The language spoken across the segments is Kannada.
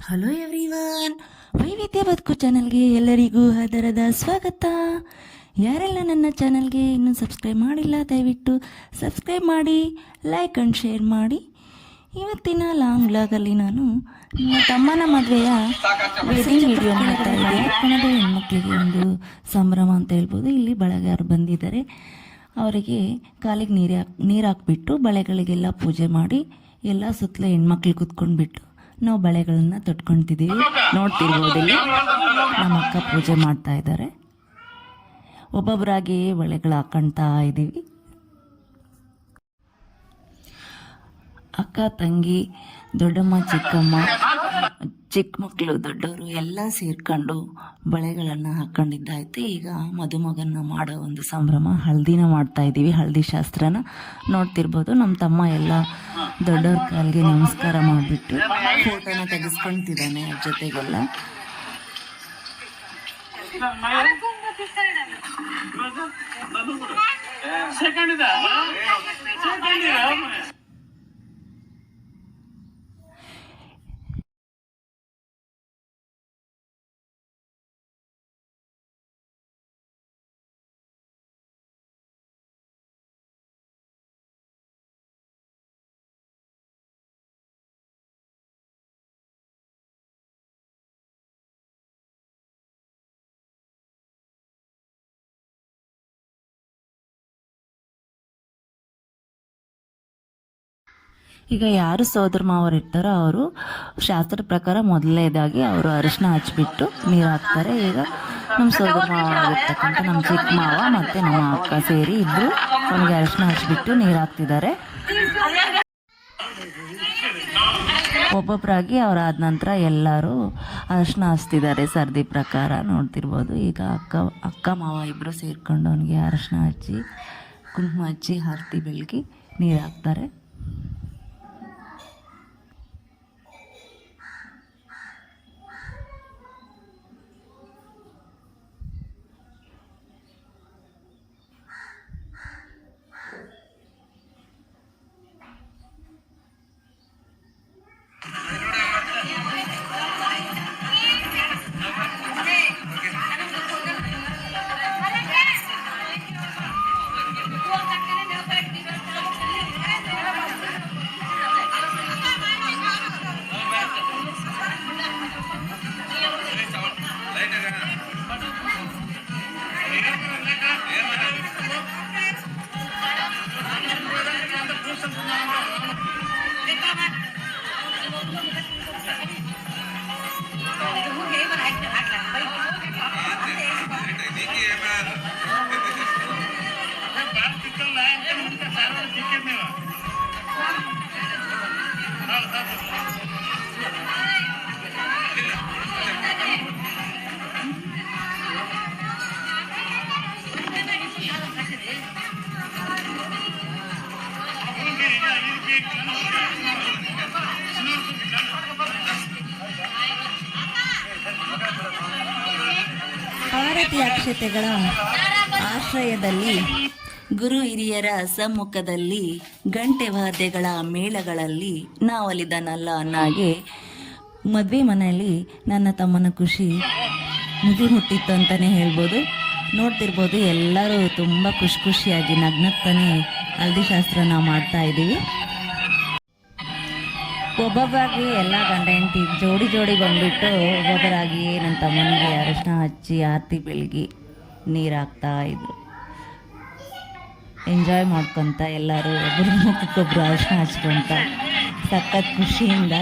ಹಲೋ ಎವ್ರಿವನ್, ವೈವಿಧ್ಯ ಬದುಕು ಚಾನಲ್ಗೆ ಎಲ್ಲರಿಗೂ ಆದರದ ಸ್ವಾಗತ. ಯಾರೆಲ್ಲ ನನ್ನ ಚಾನಲ್ಗೆ ಇನ್ನೂ ಸಬ್ಸ್ಕ್ರೈಬ್ ಮಾಡಿಲ್ಲ ದಯವಿಟ್ಟು ಸಬ್ಸ್ಕ್ರೈಬ್ ಮಾಡಿ, ಲೈಕ್ ಆ್ಯಂಡ್ ಶೇರ್ ಮಾಡಿ. ಇವತ್ತಿನ ಲಾಂಗ್ ವ್ಲಾಗಲ್ಲಿ ನಾನು ನನ್ನ ತಮ್ಮನ ಮದುವೆಯ ವೆಡ್ಡಿಂಗ್ ವಿಡಿಯೋ ಮಾಡ್ತಾ ಇದ್ದೀನಿ. ಕಣದ ಹೆಣ್ಮಕ್ಳಿಗೆ ಒಂದು ಸಂಭ್ರಮ ಅಂತ ಹೇಳ್ಬೋದು. ಇಲ್ಲಿ ಬಳಗಾರು ಬಂದಿದ್ದಾರೆ, ಅವರಿಗೆ ಕಾಲಿಗೆ ನೀರು ಹಾಕ್ಬಿಟ್ಟು ಬಳೆಗಳಿಗೆಲ್ಲ ಪೂಜೆ ಮಾಡಿ ಎಲ್ಲ ಸುತ್ತಲೂ ಹೆಣ್ಮಕ್ಳು ಕೂತ್ಕೊಂಡ್ಬಿಟ್ಟು ನಾವು ಬಳೆಗಳನ್ನು ತೊಟ್ಕೊಳ್ತಿದ್ದೀವಿ. ನೋಡ್ತಿರ್ಬೋದು, ಇಲ್ಲಿ ನಮ್ಮ ಅಕ್ಕ ಪೂಜೆ ಮಾಡ್ತಾ ಇದ್ದಾರೆ. ಒಬ್ಬೊಬ್ಬರಾಗಿ ಬಳೆಗಳು ಹಾಕೊಳ್ತಾ ಇದ್ದೀವಿ. ಅಕ್ಕ ತಂಗಿ, ದೊಡ್ಡಮ್ಮ ಚಿಕ್ಕಮ್ಮ, ಚಿಕ್ಕ ಮಕ್ಕಳು ದೊಡ್ಡವರು ಎಲ್ಲ ಸೇರ್ಕೊಂಡು ಬಳೆಗಳನ್ನು ಹಾಕ್ಕೊಂಡಿದ್ದಾಯ್ತು. ಈಗ ಮದುಮಗನ್ನ ಮಾಡೋ ಒಂದು ಸಂಭ್ರಮ, ಹಳದಿನ ಮಾಡ್ತಾ ಇದ್ದೀವಿ, ಹಳದಿ ಶಾಸ್ತ್ರನ. ನೋಡ್ತಿರ್ಬೋದು, ನಮ್ಮ ತಮ್ಮ ಎಲ್ಲ ದೊಡ್ಡವ್ರ ಕಾಲಿಗೆ ನಮಸ್ಕಾರ ಮಾಡಿಬಿಟ್ಟು ಫೋಟೋನ ತೆಗೆಸ್ಕೊಳ್ತಿದ್ದಾನೆ ಅವ್ರ ಜೊತೆಗೆಲ್ಲ. ಈಗ ಯಾರು ಸೋದರ ಮಾವರು ಇರ್ತಾರೋ ಅವರು ಶಾಸ್ತ್ರದ ಪ್ರಕಾರ ಮೊದಲನೇದಾಗಿ ಅವರು ಅರಿಶಿನ ಹಚ್ಬಿಟ್ಟು ನೀರು ಹಾಕ್ತಾರೆ. ಈಗ ನಮ್ಮ ಸೋದರ ಮಾವ ಆಗಿರ್ತಕ್ಕಂಥ ನಮ್ಮ ಚಿಕ್ಕ ಮಾವ ಮತ್ತು ನಮ್ಮ ಅಕ್ಕ ಸೇರಿ ಇಬ್ಬರು ಅವನಿಗೆ ಅರಿಶಿನ ಹಚ್ಬಿಟ್ಟು ನೀರು ಹಾಕ್ತಿದ್ದಾರೆ. ಒಬ್ಬೊಬ್ಬರಾಗಿ ಅವರಾದ ನಂತರ ಎಲ್ಲರೂ ಅರಿಶಿನ ಹಚ್ತಿದ್ದಾರೆ ಸರ್ದಿ ಪ್ರಕಾರ. ನೋಡ್ತಿರ್ಬೋದು, ಈಗ ಅಕ್ಕ ಮಾವ ಇಬ್ಬರು ಸೇರಿಕೊಂಡು ಅವನಿಗೆ ಅರಿಶಿನ ಹಚ್ಚಿ ಕುಂಕುಮ ಹಚ್ಚಿ ಆರತಿ ಬೆಳಗಿ ನೀರು ಹಾಕ್ತಾರೆ. ಭಾರತೀಯ ಅಕ್ಷತೆಗಳ ಆಶ್ರಯದಲ್ಲಿ ಗುರು ಹಿರಿಯರ ಸಮ್ಮುಖದಲ್ಲಿ ಗಂಟೆ ವಾದ್ಯಗಳ ಮೇಳಗಳಲ್ಲಿ ನಾವಲಿದನಲ್ಲ ಅನ್ನಾಗೆ ಮದುವೆ ಮನೆಯಲ್ಲಿ ನನ್ನ ತಮ್ಮನ ಖುಷಿ ಮುಗಿ ಮುಟ್ಟಿತ್ತು ಅಂತಲೇ ಹೇಳ್ಬೋದು. ನೋಡ್ತಿರ್ಬೋದು, ಎಲ್ಲರೂ ತುಂಬ ಖುಷಿಯಾಗಿ ನಗ್ನಗ್ತಾನೆ ಹಳದಿ ಶಾಸ್ತ್ರ ನಾವು ಮಾಡ್ತಾ ಇದ್ದೀವಿ. ಒಬ್ಬೊಬ್ಬರಾಗಿ ಎಲ್ಲ ಗಂಡ ಹೆಂಡತಿ ಜೋಡಿ ಬಂದುಬಿಟ್ಟು ಒಬ್ಬೊಬ್ಬರಾಗಿ ನನ್ನ ತಮ್ಮನಿಗೆ ಅರಿಶಿನ ಹಚ್ಚಿ ಆರತಿ ಬೆಳಗಿ ನೀರು ಹಾಕ್ತಾ ಇದ್ರು. ಎಂಜಾಯ್ ಮಾಡ್ಕೊತ ಎಲ್ಲರೂ ಒಬ್ಬರು ಮುಖಕ್ಕೊಬ್ರು ಅರಿಶಿನ ಹಚ್ಕೊತ ಸಖತ್ ಖುಷಿಯಿಂದ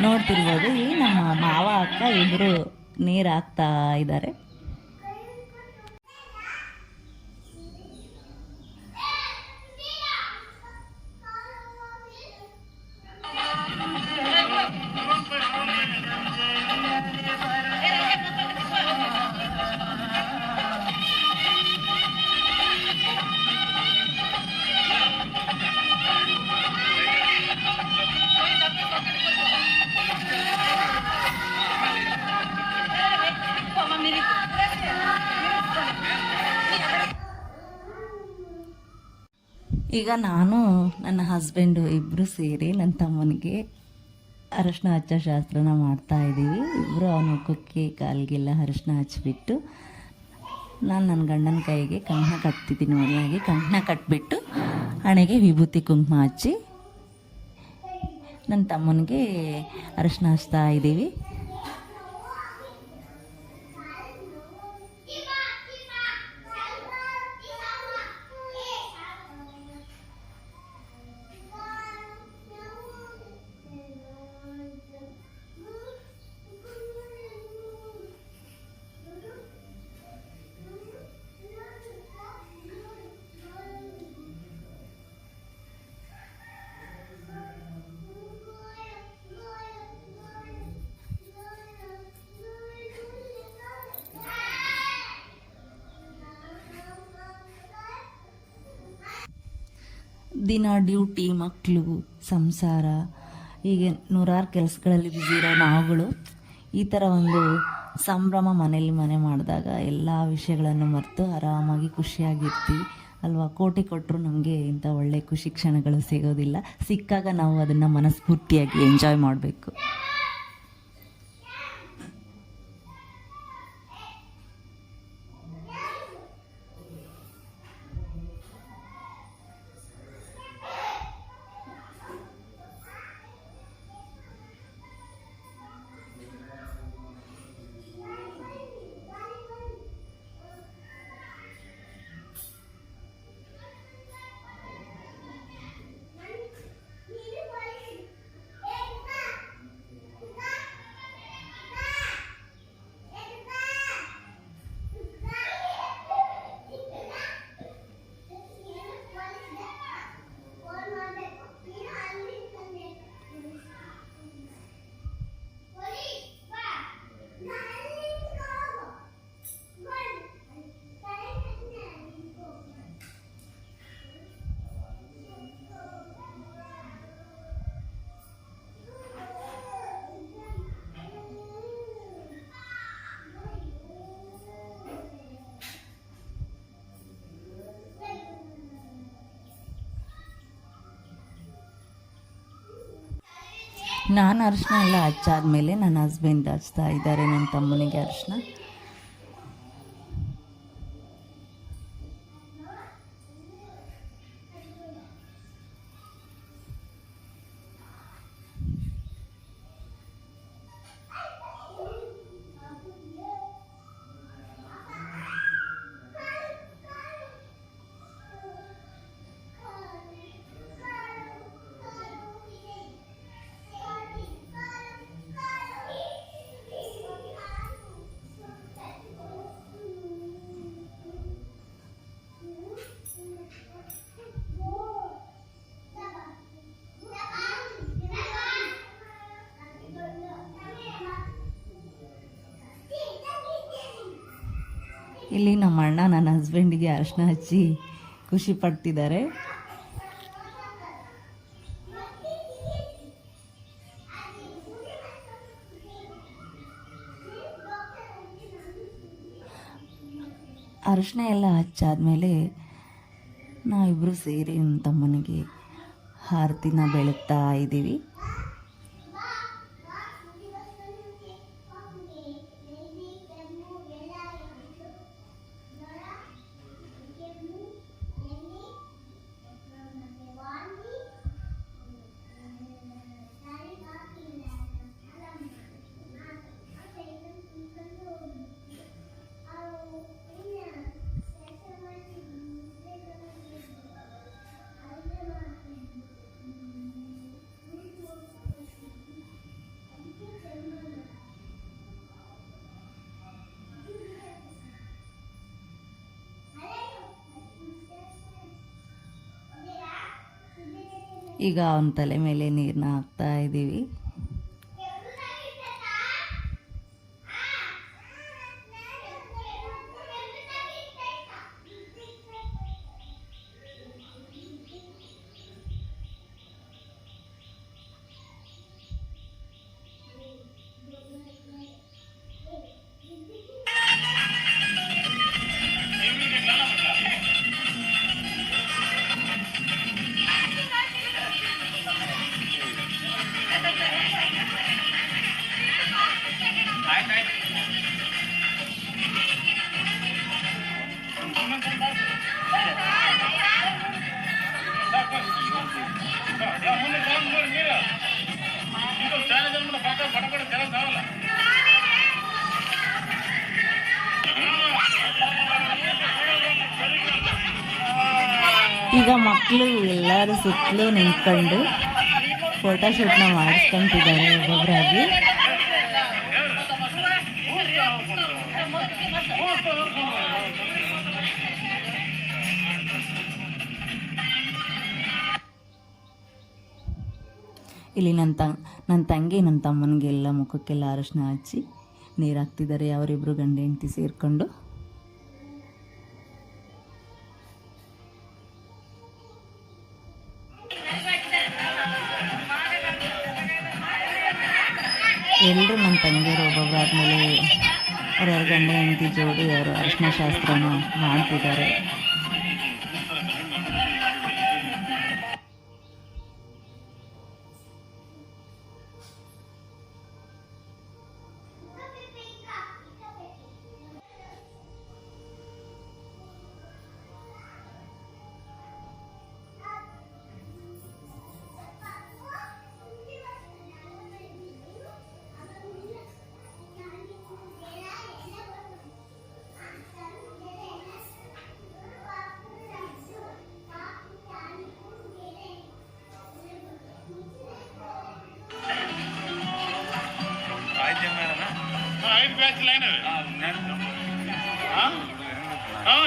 ನೋಡ್ತಿರ್ಬೋದು. ಇಲ್ಲಿ ನಮ್ಮ ಮಾವ ಅಕ್ಕ ಇಬ್ಬರು ನೀರು ಹಾಕ್ತಾ ಇದ್ದಾರೆ. ಈಗ ನಾನು ನನ್ನ ಹಸ್ಬೆಂಡು ಇಬ್ಬರು ಸೇರಿ ನನ್ನ ತಮ್ಮನಿಗೆ ಅರಶಿನ ಹಚ್ಚೋ ಶಾಸ್ತ್ರನ ಮಾಡ್ತಾ ಇದ್ದೀವಿ. ಇಬ್ಬರು ಅವನ ಮುಖಕ್ಕೆ ಕಾಲಿಗೆಲ್ಲ ಅರಶಿನ ಹಚ್ಚಿಬಿಟ್ಟು ನಾನು ನನ್ನ ಗಂಡನ ಕೈಗೆ ಕಣ್ಣ ಕಟ್ತಿದ್ದೀನಿ. ಮೊದಲಾಗಿ ಕಣ್ಣ ಕಟ್ಬಿಟ್ಟು ಹಣೆಗೆ ವಿಭೂತಿ ಕುಂಕುಮ ಹಚ್ಚಿ ನನ್ನ ತಮ್ಮನಿಗೆ ಅರಶಿನ ಹಚ್ತಾ ಇದ್ದೀವಿ. ದಿನ ಡ್ಯೂಟಿ, ಮಕ್ಕಳು, ಸಂಸಾರ, ಹೀಗೆ ನೂರಾರು ಕೆಲಸಗಳಲ್ಲಿ ಬ್ಯುಸಿ ಇರೋ ನಾವುಗಳು ಈ ಥರ ಒಂದು ಸಂಭ್ರಮ ಮನೆ ಮಾಡಿದಾಗ ಎಲ್ಲ ವಿಷಯಗಳನ್ನು ಮರೆತು ಆರಾಮಾಗಿ ಖುಷಿಯಾಗಿರ್ತೀವಿ ಅಲ್ವಾ. ಕೋಟಿ ಕೊಟ್ಟರು ನಮಗೆ ಇಂಥ ಒಳ್ಳೆ ಖುಷಿ ಕ್ಷಣಗಳು ಸಿಗೋದಿಲ್ಲ. ಸಿಕ್ಕಾಗ ನಾವು ಅದನ್ನು ಮನಸ್ಫೂರ್ತಿಯಾಗಿ ಎಂಜಾಯ್ ಮಾಡಬೇಕು. ನಾನು ಅರಿಶಿನ ಎಲ್ಲ ಹಚ್ಚಾದ್ಮೇಲೆ ನನ್ನ ಹಸ್ಬೆಂಡ್ ಹಚ್ತಾ ಇದ್ದಾರೆ ನನ್ನ ತಮ್ಮನಿಗೆ ಅರಿಶಿನ. ಇಲ್ಲಿ ನಮ್ಮ ಅಣ್ಣ ನನ್ನ ಹಸ್ಬೆಂಡಿಗೆ ಅರಿಶಿನ ಹಚ್ಚಿ ಖುಷಿ ಪಡ್ತಿದ್ದಾರೆ. ಅರಿಶಿನ ಎಲ್ಲ ಹಚ್ಚಾದ್ಮೇಲೆ ನಾವಿಬ್ಬರು ಸೇರಿ ನನ್ನ ತಮ್ಮನಿಗೆ ಆರತಿನ ಬೆಳಗ್ತಾ ಇದ್ದೀವಿ. ಈಗ ಅವನ ತಲೆ ಮೇಲೆ ನೀರನ್ನ ಹಾಕ್ತಾ ಇದ್ದೀವಿ. ಈಗ ಮಕ್ಕಳು ಎಲ್ಲರೂ ಸುತ್ತಲೂ ನಿಂತ್ಕೊಂಡು ಫೋಟೋಶೂಟ್ನ ಮಾಡಿಸ್ಕೊಂತಿದ್ದಾರೆ ಒಬ್ಬೊಬ್ಬರಾಗಿ. ಇಲ್ಲಿ ನನ್ನ ತಂಗಿ ನನ್ನ ತಮ್ಮನಿಗೆಲ್ಲ ಮುಖಕ್ಕೆಲ್ಲ ಅರಶಿನ ಹಚ್ಚಿ ನೀರು ಹಾಕ್ತಿದ್ದಾರೆ, ಅವರಿಬ್ಬರು ಗಂಡ ಹೆಂಡತಿ ಸೇರಿಕೊಂಡು. ಎಲ್ಲರೂ ನನ್ನ ತಂಗಿಯರು ಒಬ್ಬೊಬ್ಬರು ಆದಮೇಲೆ ಅವ್ರವ್ರ ಗಂಡ ಹೆಂಡತಿ ಜೋಡಿ ಅವರು ಅರಶಿನ ಶಾಸ್ತ್ರನ ಮಾಡ್ತಿದ್ದಾರೆ.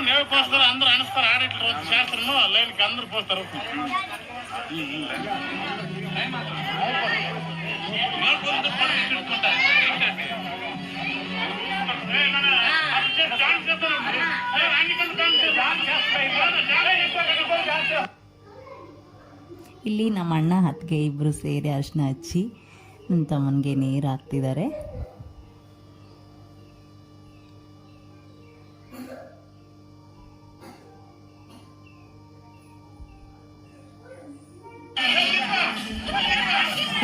ನೀವು ಪೋಸ್ತಾರ ಅಂದ್ರೆ ಅನಿಸ್ತಾರ ಆಡಿಟ್ರು ಶಾಸ್ತ್ರನು ಲೈನ್ಗೆ ಅಂದ್ರೆ ಪೋಸ್ತಾರ ಇಲ್ಲಿ ನಮ್ಮ ಅಣ್ಣ ಹತ್ತಿಗೆ ಇಬ್ಬರು ಸೇರಿ ಅರಿಶಿನ ಹಚ್ಚಿ ನನ್ನ ತಮ್ಮನಿಗೆ ನೀರು ಹಾಕ್ತಿದ್ದಾರೆ.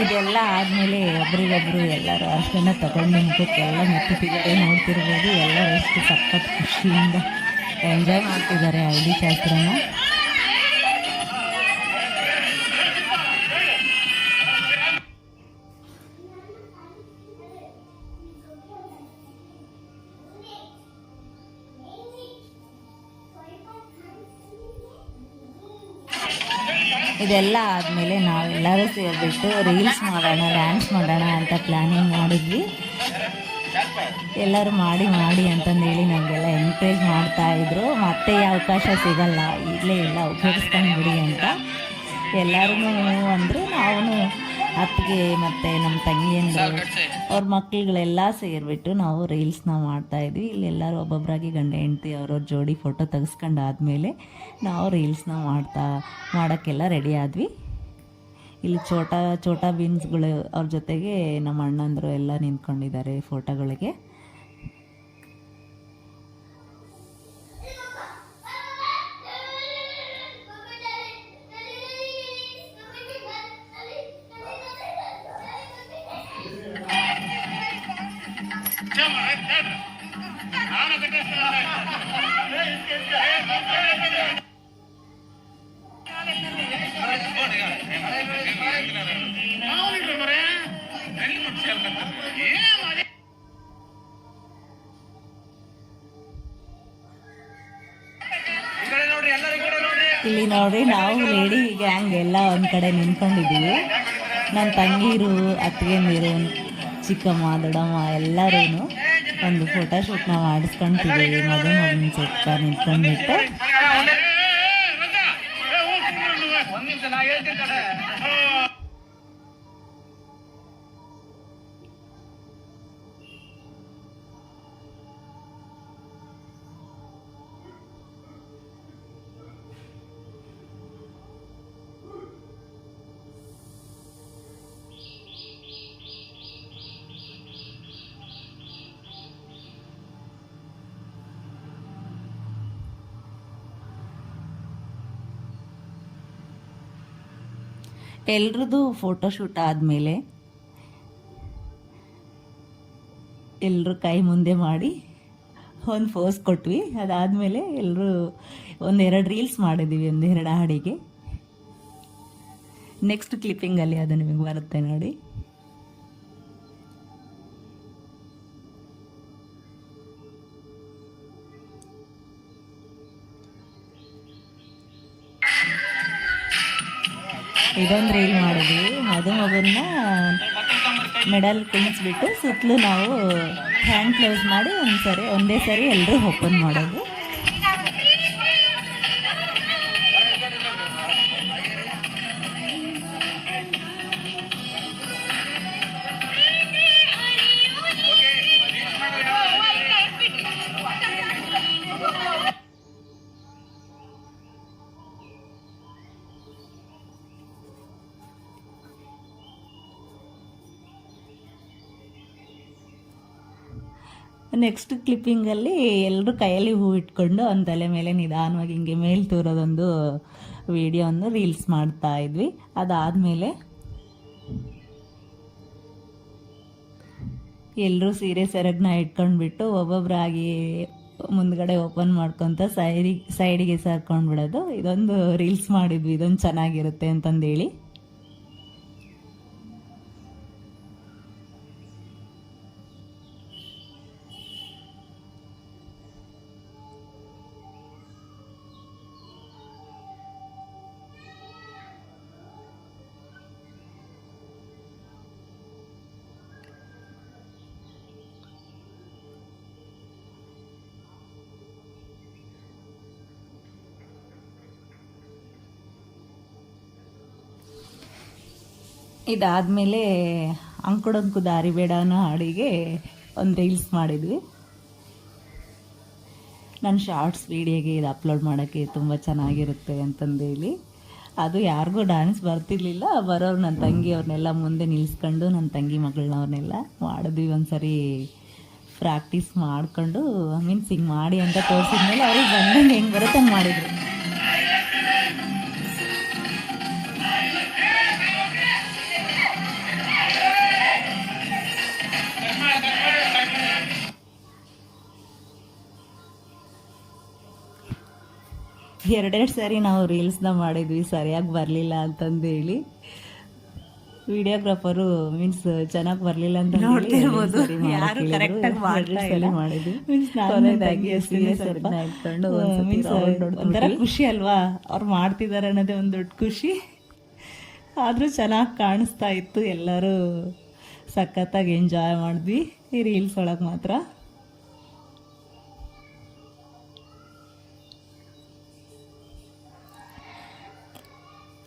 ಇದೆಲ್ಲ ಆದಮೇಲೆ ಒಬ್ರಿಗೊಬ್ರು ಎಲ್ಲರೂ ಅರಿಶಿನ ತಗೊಂಡು ಮುಖಕ್ಕೆಲ್ಲ ಮೆತ್ತಿದ್ದಾರೆ. ನೋಡ್ತಿರ್ಬೋದು ಎಲ್ಲರೂ ಎಷ್ಟು ಸಖತ್ ಖುಷಿಯಿಂದ ಎಂಜಾಯ್ ಮಾಡ್ತಿದ್ದಾರೆ ಹಳದಿ ಶಾಸ್ತ್ರನ. ಇದೆಲ್ಲ ಆದಮೇಲೆ ನಾವೆಲ್ಲರೂ ಸೇರಿಬಿಟ್ಟು ರೀಲ್ಸ್ ಮಾಡೋಣ, ಡ್ಯಾನ್ಸ್ ಮಾಡೋಣ ಅಂತ ಪ್ಲ್ಯಾನಿಂಗ್ ಮಾಡಿದ್ವಿ. ಎಲ್ಲರೂ ಮಾಡಿ ಅಂತಂದೇಳಿ ನಮಗೆಲ್ಲ ಎನ್ಕರೇಜ್ ಮಾಡ್ತಾಯಿದ್ರು. ಮತ್ತೆ ಈ ಅವಕಾಶ ಸಿಗಲ್ಲ, ಈಗಲೇ ಇಲ್ಲ ಉಪಯೋಗಿಸ್ಕೊಂಡ್ಬಿಡಿ ಅಂತ ಎಲ್ಲರೂ ಅಂದರು. ನಾವು ಅತ್ತಿಗೆ ಮತ್ತು ನಮ್ಮ ತಂಗಿಯಂದರು ಅವ್ರ ಮಕ್ಕಳುಗಳೆಲ್ಲ ಸೇರಿಬಿಟ್ಟು ನಾವು ರೀಲ್ಸ್ನ ಮಾಡ್ತಾಯಿದ್ವಿ. ಇಲ್ಲಿ ಎಲ್ಲರೂ ಒಬ್ಬೊಬ್ಬರಾಗಿ ಗಂಡ ಹೆಂಡ್ತಿ ಅವ್ರವ್ರ ಜೋಡಿ ಫೋಟೋ ತೆಗೆಸ್ಕೊಂಡಾದ್ಮೇಲೆ ನಾವು ರೀಲ್ಸ್ನ ಮಾಡೋಕ್ಕೆಲ್ಲ ರೆಡಿ ಆದ್ವಿ. ಇಲ್ಲಿ ಛೋಟಾ ಬೀನ್ಸ್ಗಳು ಅವ್ರ ಜೊತೆಗೆ ನಮ್ಮ ಅಣ್ಣಂದರು ಎಲ್ಲ ನಿಂತ್ಕೊಂಡಿದ್ದಾರೆ ಫೋಟೋಗಳಿಗೆ. ಇಲ್ಲಿ ನೋಡಿ ನಾವು ಲೇಡಿ ಗ್ಯಾಂಗ್ ಎಲ್ಲ ಒಂದು ಕಡೆ ನಿಂತ್ಕೊಂಡಿದ್ದೀವಿ. ನನ್ನ ತಂಗೀರು, ಅತ್ತಿಗೆಂದಿರು, ಚಿಕ್ಕಮ್ಮ, ದೊಡ್ಡಮ್ಮ ಎಲ್ಲರೂ ಒಂದು ಫೋಟೋಶೂಟ್ನ ಮಾಡಿಸ್ಕೊಳ್ತೀವಿ. ಮಗನ ಸುತ್ತ ನಿಂತ್ಕೊಂಡ್ಬಿಟ್ಟು ಎಲ್ರದ್ದು ಫೋಟೋಶೂಟ್ ಆದಮೇಲೆ ಎಲ್ಲರೂ ಕೈ ಮುಂದೆ ಮಾಡಿ ಒಂದು ಫೋಸ್ ಕೊಟ್ವಿ. ಅದಾದಮೇಲೆ ಎಲ್ಲರೂ ಒಂದೆರಡು ರೀಲ್ಸ್ ಮಾಡಿದ್ದೀವಿ, ಒಂದೆರಡು ಹಾಡಿಗೆ. ನೆಕ್ಸ್ಟ್ ಕ್ಲಿಪ್ಪಿಂಗಲ್ಲಿ ಅದು ನಿಮಗೆ ಬರುತ್ತೆ ನೋಡಿ. ಇದೊಂದು ರೀಲ್ ಮಾಡಿದ್ವಿ. ಮಗುನ ಮೆಡಲ್ ಕುಣಿಸ್ಬಿಟ್ಟು ಸುತ್ತಲೂ ನಾವು ಹ್ಯಾಂಡ್ ಕ್ಲೋಸ್ ಮಾಡಿ ಒಂದೇ ಸರಿ ಎಲ್ಲರೂ ಓಪನ್ ಮಾಡೋದು. ನೆಕ್ಸ್ಟ್ ಕ್ಲಿಪ್ಪಿಂಗಲ್ಲಿ ಎಲ್ಲರೂ ಕೈಯಲ್ಲಿ ಹೂ ಇಟ್ಕೊಂಡು ಒಂದು ತಲೆ ಮೇಲೆ ನಿಧಾನವಾಗಿ ಹಿಂಗೆ ಮೇಲೆ ತೂರೋದೊಂದು ವಿಡಿಯೋವನ್ನು ರೀಲ್ಸ್ ಮಾಡ್ತಾ ಇದ್ವಿ. ಅದಾದಮೇಲೆ ಎಲ್ಲರೂ ಸೀರೆ ಸೆರಗನ್ನ ಇಟ್ಕೊಂಡ್ಬಿಟ್ಟು ಒಬ್ಬೊಬ್ಬರಾಗಿ ಮುಂದ್ಗಡೆ ಓಪನ್ ಮಾಡ್ಕೊತ ಸೈಡಿಗೆ ಸರ್ಕೊಂಡ್ಬಿಡೋದು. ಇದೊಂದು ರೀಲ್ಸ್ ಮಾಡಿದ್ವಿ, ಇದೊಂದು ಚೆನ್ನಾಗಿರುತ್ತೆ ಅಂತಂದೇಳಿ. ಇದಾದಮೇಲೆ ಅಂಕುಡೊಂಕು ದಾರಿ ಬೇಡ ಅನ್ನೋ ಹಾಡಿಗೆ ಒಂದು ರೀಲ್ಸ್ ಮಾಡಿದ್ವಿ. ನನ್ನ ಶಾರ್ಟ್ಸ್ ವೀಡಿಯೋಗೆ ಇದು ಅಪ್ಲೋಡ್ ಮಾಡೋಕ್ಕೆ ತುಂಬ ಚೆನ್ನಾಗಿರುತ್ತೆ ಅಂತಂದೇಳಿ. ಅದು ಯಾರಿಗೂ ಡ್ಯಾನ್ಸ್ ಬರ್ತಿರ್ಲಿಲ್ಲ. ಬರೋರು ನನ್ನ ತಂಗಿ ಅವ್ರನ್ನೆಲ್ಲ ಮುಂದೆ ನಿಲ್ಲಿಸ್ಕೊಂಡು ನನ್ನ ತಂಗಿ ಮಗಳನ್ನವ್ರನ್ನೆಲ್ಲ ಮಾಡಿದ್ವಿ. ಒಂದ್ಸರಿ ಪ್ರಾಕ್ಟೀಸ್ ಮಾಡಿಕೊಂಡು ಮೀನ್ಸ್ ಹಿಂಗೆ ಮಾಡಿ ಅಂತ ತೋರಿಸಿದ್ಮೇಲೆ ಅವ್ರಿಗೆ ಬಂದಂಗೆ ಹೆಂಗೆ ಬರುತ್ತೆ ಹಂಗೆ ಮಾಡಿದ್ರು. ಎರಡೆರಡು ಸಾರಿ ನಾವು ರೀಲ್ಸ್ನ ಮಾಡಿದ್ವಿ, ಸರಿಯಾಗಿ ಬರಲಿಲ್ಲ ಅಂತಂದೇಳಿ. ವಿಡಿಯೋಗ್ರಾಫರು ಮೀನ್ಸ್ ಚೆನ್ನಾಗಿ ಬರಲಿಲ್ಲ ಅಂತ ನೋಡ್ತಿರ್ಬೋದು, ಯಾರು ಕರೆಕ್ಟಾಗಿ ಮಾಡಿದ್ವಿ. ಒಂಥರ ಖುಷಿ ಅಲ್ವಾ, ಅವ್ರು ಮಾಡ್ತಿದ್ದಾರೆ ಅನ್ನೋದೇ ಒಂದು ದೊಡ್ಡ ಖುಷಿ. ಆದರೂ ಚೆನ್ನಾಗಿ ಕಾಣಿಸ್ತಾ ಇತ್ತು, ಎಲ್ಲರೂ ಸಖತ್ತಾಗಿ ಎಂಜಾಯ್ ಮಾಡಿದ್ವಿ ಈ ರೀಲ್ಸ್ ಒಳಗೆ ಮಾತ್ರ.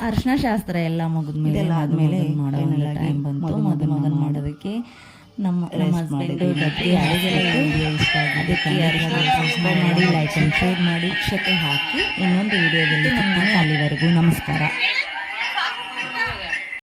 ಅರ್ಶಿನ ಶಾಸ್ತ್ರ ಎಲ್ಲ ಮುಗಿದ್ಮೇಲೆ ಆದಮೇಲೆ ಟೈಮ್ ಬಂತು. ಮಗನ ಮಾಡೋದಕ್ಕೆ ನಮ್ಮ ಹಸ್ಬೆಂಡು ಗಟ್ಟಿ ಇಷ್ಟ ಅದಕ್ಕೆ ಸಬ್ಸ್ಕ್ರೈಬ್ ಮಾಡಿ, ಲೈಕ್ ಆ್ಯಂಡ್ ಶೇರ್ ಮಾಡಿ, ಕ್ಷತೆ ಹಾಕಿ ಇನ್ನೊಂದು ವಿಡಿಯೋದಲ್ಲಿ ಅಲ್ಲಿವರೆಗೂ ನಮಸ್ಕಾರ.